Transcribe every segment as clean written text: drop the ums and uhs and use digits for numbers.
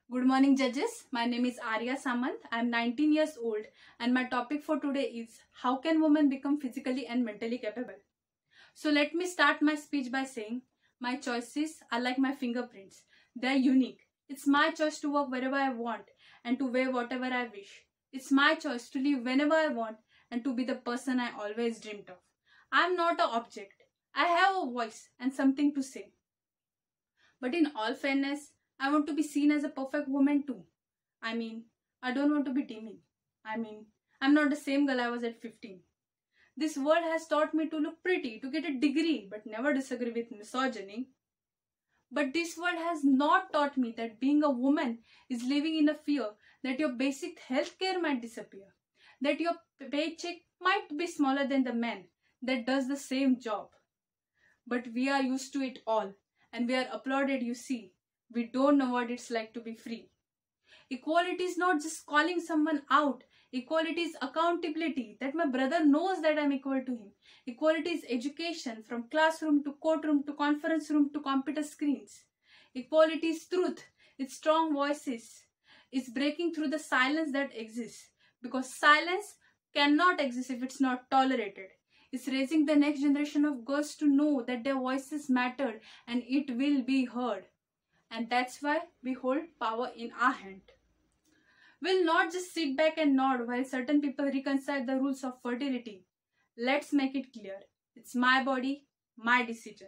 Good morning, judges. My name is Arya Samant. I am 19 years old, and my topic for today is how can women become physically and mentally capable? So let me start my speech by saying my choices are like my fingerprints. They are unique. It's my choice to walk wherever I want and to wear whatever I wish. It's my choice to live whenever I want and to be the person I always dreamed of. I'm not an object. I have a voice and something to say. But in all fairness, I want to be seen as a perfect woman too. I don't want to be demeaning. I'm not the same girl I was at 15. This world has taught me to look pretty, to get a degree, but never disagree with misogyny. But this world has not taught me that being a woman is living in a fear that your basic health care might disappear, that your paycheck might be smaller than the man that does the same job. But we are used to it all, and we are applauded, you see. We don't know what it's like to be free. Equality is not just calling someone out. Equality is accountability, that my brother knows that I'm equal to him. Equality is education, from classroom to courtroom to conference room to computer screens. Equality is truth. It's strong voices. It's breaking through the silence that exists. Because silence cannot exist if it's not tolerated. It's raising the next generation of girls to know that their voices mattered and it will be heard. And that's why we hold power in our hand. We'll not just sit back and nod while certain people reconcile the rules of fertility. Let's make it clear. It's my body, my decision.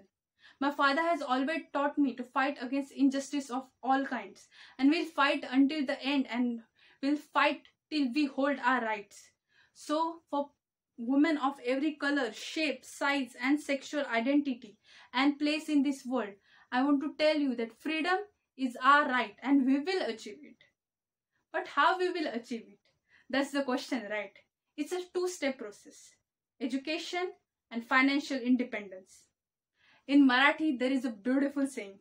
My father has always taught me to fight against injustice of all kinds. And we'll fight until the end, and we'll fight till we hold our rights. So, for women of every color, shape, size, and sexual identity and place in this world, I want to tell you that freedom is our right and we will achieve it. But how we will achieve it? That's the question, right? It's a two-step process. Education and financial independence. In Marathi, there is a beautiful saying,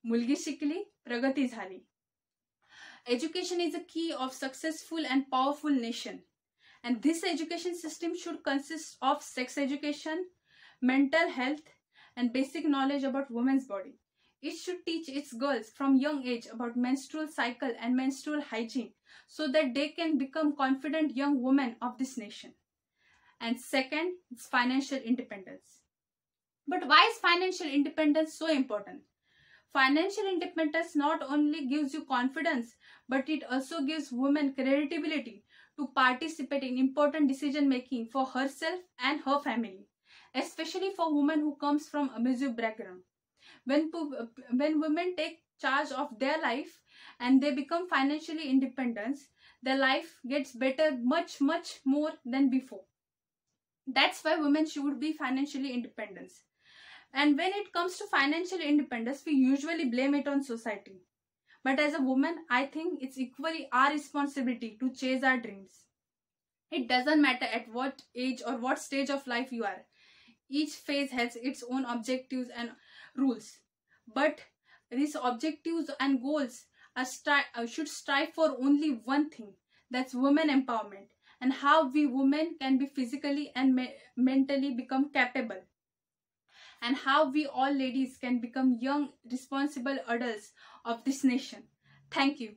Mulgi shikli, pragati zhali. Education is a key of successful and powerful nation. And this education system should consist of sex education, mental health, and basic knowledge about women's body. It should teach its girls from young age about menstrual cycle and menstrual hygiene so that they can become confident young women of this nation. And second, it's financial independence. But why is financial independence so important? Financial independence not only gives you confidence, but it also gives women credibility to participate in important decision making for herself and her family, especially for women who comes from abusive background. When women take charge of their life and they become financially independent, their life gets better much more than before. That's why women should be financially independent. And when it comes to financial independence, we usually blame it on society. But as a woman, I think it's equally our responsibility to chase our dreams. It doesn't matter at what age or what stage of life you are. Each phase has its own objectives and rules. But these objectives and goals should strive for only one thing. That's women empowerment and how we women can be physically and mentally become capable. And how we all ladies can become young, responsible adults of this nation. Thank you.